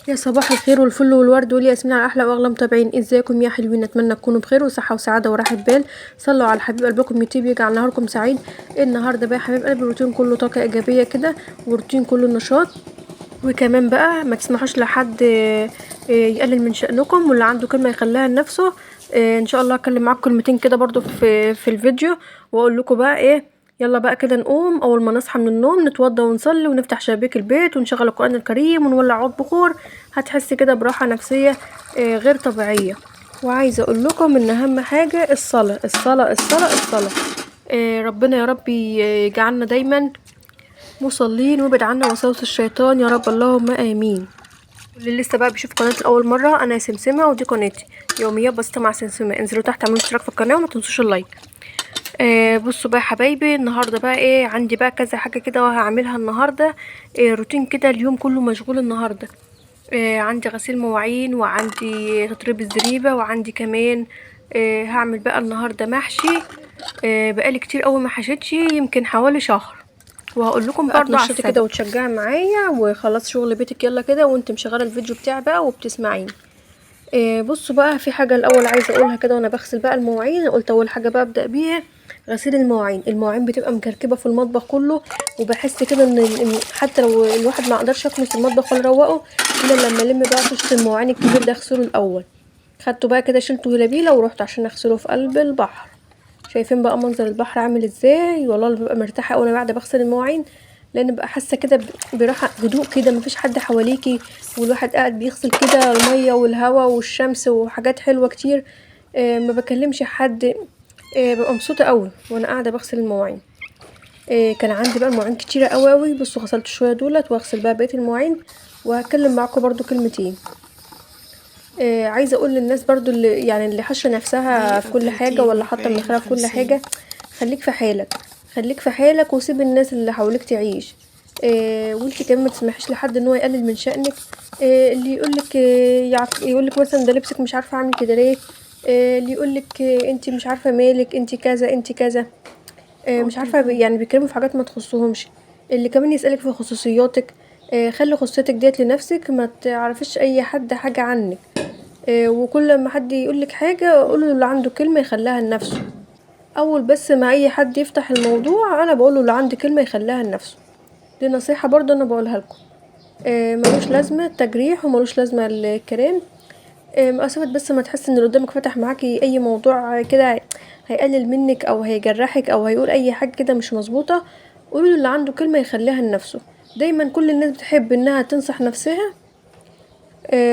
يا صباح الخير والفل والورد والياسمين على احلى واغلى متابعين. ازيكم يا حلوين؟ اتمنى تكونوا بخير وصحه وسعاده وراحه بال. صلوا على حبيب قلبكم يطيب يجعل نهاركم سعيد. النهارده بقى يا حبيب قلبي الروتين كله طاقه ايجابيه كده، وروتين كله نشاط. وكمان بقى ما تسمحوش لحد يقلل من شأنكم، واللي عنده كلمه يخليها لنفسه. ان شاء الله هكلم معاكم كلمتين كده برضو في الفيديو، واقول لكم بقى ايه. يلا بقى كده نقوم اول ما نصحى من النوم، نتوضى ونصلي ونفتح شبابيك البيت ونشغل القرآن الكريم ونولع عود بخور. هتحسي كده براحة نفسية غير طبيعية. وعايزة اقول لكم ان اهم حاجة الصلاة الصلاة الصلاة الصلاة. ربنا يا رب يجعلنا دايما مصلين ويبعد عنا وساوس الشيطان يا رب، اللهم امين. اللي لسه بقى بيشوف قناتي لاول مره، انا سمسمه ودي قناتي يوميات بسيطه مع سمسمه. انزلوا تحت اعملوا اشتراك في القناه وما تنسوش اللايك. بصوا بقى يا حبايبي، النهارده بقى ايه، عندي بقى كذا حاجه كده وهعملها النهارده. روتين كده، اليوم كله مشغول النهارده. عندي غسيل مواعين، وعندي تطريب الزريبه، وعندي كمان هعمل بقى النهارده محشي. بقالي كتير قوي ما حشيتش، يمكن حوالي شهر. وهقول لكم برضه على السبب كده وتشجعي معايا وخلاص شغل بيتك. يلا كده وانت مشغله الفيديو بتاعي بقى وبتسمعيني. بصوا بقى، في حاجه الاول عايزه اقولها كده وانا بغسل بقى المواعين. قلت اول حاجه بقى ابدا بيها غسيل المواعين. المواعين بتبقى مكركبه في المطبخ كله، وبحس كده ان حتى لو الواحد ما قدرش يكنس المطبخ ولا يروقه الا لما الم بقى طشت المواعين الكبير ده اغسله الاول. خدته بقى كده شلته هلابيله ورحت عشان اغسله في قلب البحر. شايفين بقى منظر البحر عامل ازاي؟ والله ببقى مرتاحه وانا قاعده بغسل المواعين، لان بقى حاسه كده براحه، هدوء كده، مفيش حد حواليكي، والواحد قاعد بيغسل كده الميه والهواء والشمس وحاجات حلوه كتير. ما بكلمش حد. ببقى مبسوطه قوي وانا قاعده بغسل المواعين. كان عندي بقى المواعين كتيره قوي قوي. بصوا غسلت شويه دولت واغسل بقى بقيه المواعين، وهتكلم معاكم برضو كلمتين. عايزه اقول للناس برضو اللي حاشره نفسها في كل حاجه، ولا حاطه مناخيرها في كل حاجه، خليك في حالك. خليك في حالك وسيب الناس اللي حواليك تعيش. وانتي كمان ما تسمحيش لحد ان هو يقلل من شأنك. اللي يقولك يقولك مثلا ده لبسك مش عارفه اعمل كده ليه. اللي يقولك انتي مش عارفه مالك، انتي كذا انتي كذا. مش عارفه يعني بيتكلموا في حاجات ما تخصهمش. اللي كمان يسألك في خصوصياتك. خلي خصوصيتك ديت لنفسك، ما تعرفش اي حد حاجه عنك. وكل ما حد يقولك حاجة قوله اللي عنده كلمة يخليها لنفسه. اول بس ما اي حد يفتح الموضوع انا بقوله اللي عنده كلمة يخليها لنفسه. دي نصيحة برضه انا بقولها لكم. ملوش لازمة التجريح وملوش لازمة الكلام. مقاسفة بس ما تحس ان اللي قدامك فتح معاكي اي موضوع كده هيقلل منك او هيجرحك او هيقول اي حاجة كده مش مظبوطة، قولوا اللي عنده كلمة يخليها لنفسه. دايما كل الناس بتحب انها تنصح نفسها،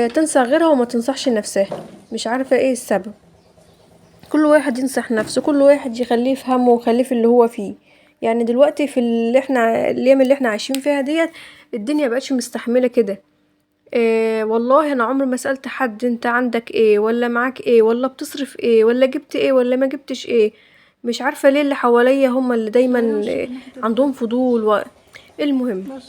تنصح غيرها وما تنصحش نفسها. مش عارفة ايه السبب. كل واحد ينصح نفسه، كل واحد يخليه في همه ويخليه في اللي هو فيه. يعني دلوقتي في اللي احنا الايام اللي احنا عايشين فيها ديت، الدنيا بقتش مستحملة كده. والله انا عمري ما سألت حد انت عندك ايه، ولا معاك ايه، ولا بتصرف ايه، ولا جبت ايه، ولا ما جبتش ايه. مش عارفة ليه اللي حواليا هم اللي دايما عندهم فضول المهم.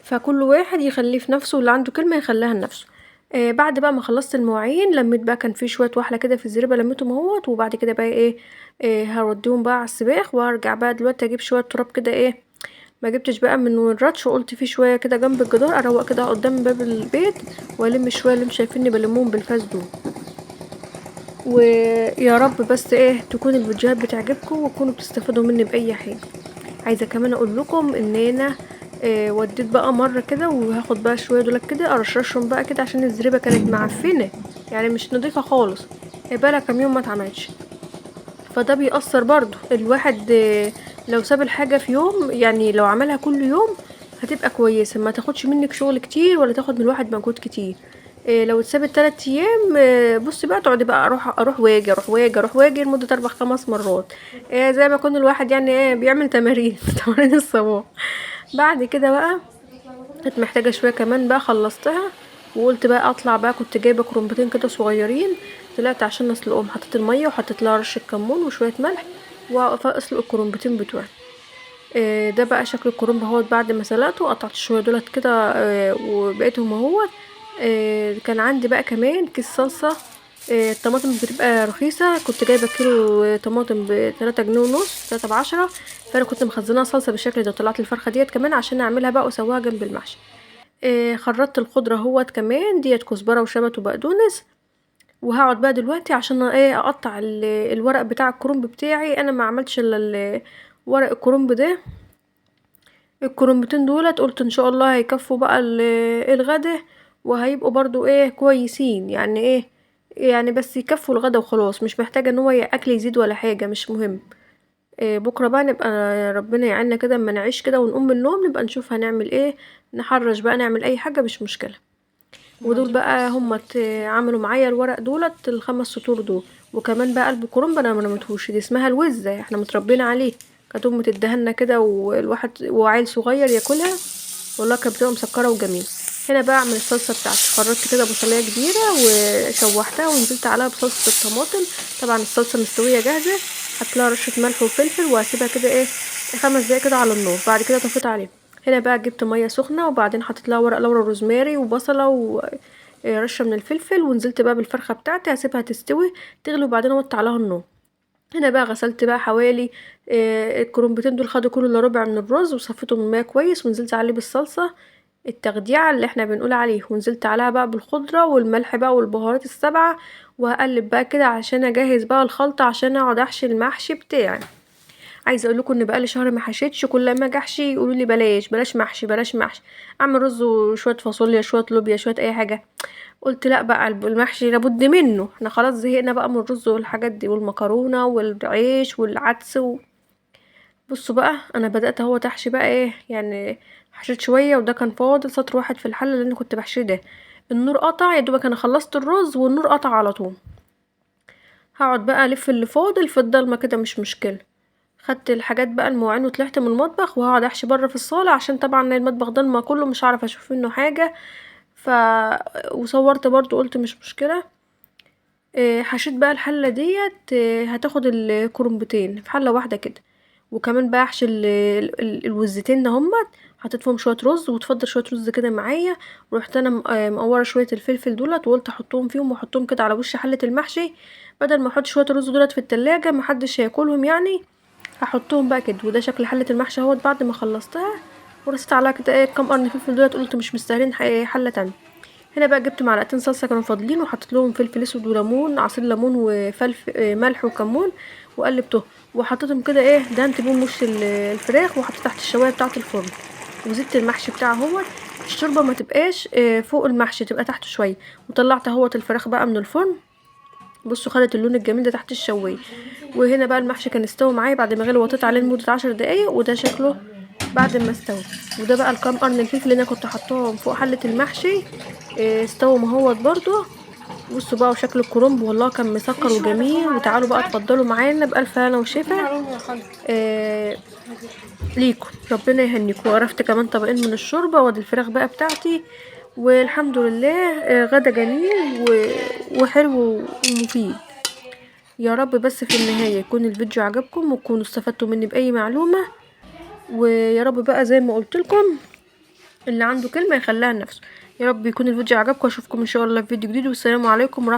فكل واحد يخليه في نفسه، واللي عنده كلمة يخليها لنفسه. بعد بقى ما خلصت المواعين لميت بقى، كان في شوية وحلة كده في الزريبة لميتهم اهوت. وبعد كده بقى ايه، هوديهم بقى على السباخ، وهرجع بقى دلوقتي اجيب شوية تراب كده ايه. ما جبتش بقى من الراتش، وقلت في شوية كده جنب الجدار اروق كده قدام باب البيت، والم شوية اللي مش شايفيني بلمهم بالفاس دول. ويا رب بس ايه تكون الفيديوهات بتعجبكم وتكونوا بتستفادوا مني باي حاجة. عايزه كمان اقول لكم ان انا وديت بقى مره كده، وهاخد بقى شويه دولك كده ارشرشهم بقى كده عشان الزريبه كانت معفنه، يعني مش نظيفه خالص. بقالها كام يوم ما اتعملش. فده بيأثر برضو الواحد. لو ساب الحاجه في يوم، يعني لو عملها كل يوم هتبقى كويسه، ما تاخدش منك شغل كتير ولا تاخد من الواحد مجهود كتير. لو اتسابت 3 ايام، بصي بقى تقعدي بقى اروح واجي اروح واجي اروح واجي لمده 4 5 مرات. زي ما يكون الواحد يعني بيعمل تمارين تمارين الصباح. بعد كده بقى كنت محتاجه شويه كمان بقى خلصتها. وقلت بقى اطلع بقى، كنت جايبه كرنبتين كده صغيرين. طلعت عشان اسلقهم، حطيت الميه وحطيت لها رشه كمون وشويه ملح، واسلق الكرنبتين بتوعي. ده بقى شكل الكرنب اهوت. بعد ما سلقته قطعت شويه دولت كده، وبقيتهم اهوت. كان عندي بقى كمان كيس صلصه. الطماطم بتبقى رخيصه، كنت جايبه كيلو طماطم ب3 جنيه ونص، 3 ب10. فانا كنت مخزناها صلصه بالشكل ده. طلعت الفرخه ديت كمان عشان اعملها بقى واسويها جنب المحشي. خرطت الخضره اهوت كمان، ديت كزبره وشبت وبقدونس. وهقعد بقى دلوقتي عشان اقطع الورق بتاع الكرنب بتاعي. انا ما عملتش الا ورق الكرنب ده. الكرنبتين دولت قلت ان شاء الله هيكفوا بقى الغدا، وهيبقوا برضو كويسين يعني يعني بس يكفوا الغدا وخلاص، مش محتاجه ان هو اكل يزيد ولا حاجه، مش مهم. بكره بقى نبقى ربنا يعيننا كده اما نعيش كده ونقوم من النوم نبقى نشوف هنعمل نحرش بقى، نعمل اي حاجه مش مشكله. ودول بقى هم عملوا معايا الورق دولت ال5 سطور دول. وكمان بقى قلب كرنب انا ما رميتهوش، دي اسمها الوزه، احنا متربيين عليه. كانت امي تدهنا كده والواحد وعيل صغير ياكلها، والله كانت بتبقى مسكره وجميله. هنا بقى اعمل الصلصه بتاعتي. خرجت كده بصلايه كبيره وشوحتها ونزلت عليها بصلصه الطماطم. طبعا الصلصه مستويه جاهزه. حط لها رشه ملح وفلفل وهسيبها كده 5 دقايق كده على النار. بعد كده طفيت عليها. هنا بقى جبت ميه سخنه وبعدين حطيت لها ورق لورا روزماري وبصله ورشه من الفلفل، ونزلت بقى بالفرخه بتاعتي هسيبها تستوي تغلي وبعدين اوطي عليها النار. هنا بقى غسلت بقى حوالي الكرنبتين دول خدوا كل الا ربع من الرز وصفيته من الميه كويس، ونزلت عليه بالصلصه التخديعه اللي احنا بنقول عليه، ونزلت عليها بقى بالخضره والملح بقى والبهارات السبعه. وهقلب بقى كده عشان اجهز بقى الخلطه عشان اقعد احشي المحشي بتاعي. عايزه اقول لكم ان بقالي شهر ما حشيتش، كل ما اجي احشي يقولوا لي بلاش محشي بلاش محشي. اعمل رز وشويه فاصوليا شويه لوبيا شويه اي حاجه. قلت لا بقى المحشي لابد منه، احنا خلاص زهقنا بقى من الرز والحاجات دي والمكرونه والعيش والعدس بصوا بقى انا بدات اهو تحشي بقى يعني. حشيت شويه وده كان فاضل سطر واحد في الحله اللي انا كنت بحشيه ده. النور قطع يا دوبك انا خلصت الرز والنور قطع على طول. هقعد بقى الف اللي فاضل في الضلمه كده مش مشكله. خدت الحاجات بقى المواعين وطلعت من المطبخ وهقعد احشي بره في الصاله عشان طبعا المطبخ ضلمه كله مش هعرف اشوف منه حاجه. ف وصورت برضو قلت مش مشكله. حشيت بقى الحله ديت هتاخد الكرنبتين في حله واحده كده. وكمان بقى احشي الوزتين همت. حطيت فيهم شويه رز وتفضل شويه رز كده معايا. ورحت انا مقوره شويه الفلفل دولت وقلت احطهم فيهم واحطهم كده على وش حله المحشي. بدل ما احط شويه الرز دولت في التلاجة محدش هياكلهم يعني. هحطهم بقى كده. وده شكل حله المحشي اهوت بعد ما خلصتها. ورصيت عليها كده كام قرن فلفل دولت، قلت مش مستاهلين حله تانية. هنا بقى جبت معلقتين صلصه كانوا فاضلين وحطيت لهم فلفل اسود وليمون عصير ليمون وفلفل ملح وكمون وقلبتهم. وحطيتهم كده دهنت بيهم وش الفراخ وحطيت تحت الشوايه بتاعه الفرن. وزدت المحشي بتاعه اهوت. الشوربه ما تبقاش فوق المحشي، تبقى تحته شويه. وطلعت اهوت الفراخ بقى من الفرن. بصوا خدت اللون الجميل ده تحت الشوايه. وهنا بقى المحشي كان استوى معايا بعد ما غلي وطيت عليه لمده 10 دقايق، وده شكله بعد ما استوى. وده بقى الكام قرن الفلفل اللي انا كنت حطاهم فوق حله المحشي استوى مهوت برضو. بصوا بقى وشكل الكرنب والله كان مسكر وجميل. وتعالوا بقى اتفضلوا معانا بألف هنا وشفا. ليكم ربنا يهنيكم. وعرفت كمان طبقين من الشوربه وادي الفراخ بقى بتاعتي. والحمد لله غدا جميل وحلو ومفيد. يا رب بس في النهايه يكون الفيديو عجبكم وتكونوا استفدتوا مني باي معلومه. ويا رب بقى زي ما قلت لكم اللي عنده كلمه يخليها لنفسه. يا رب يكون الفيديو عجبكم واشوفكم ان شاء الله في فيديو جديد، والسلام عليكم ورحمه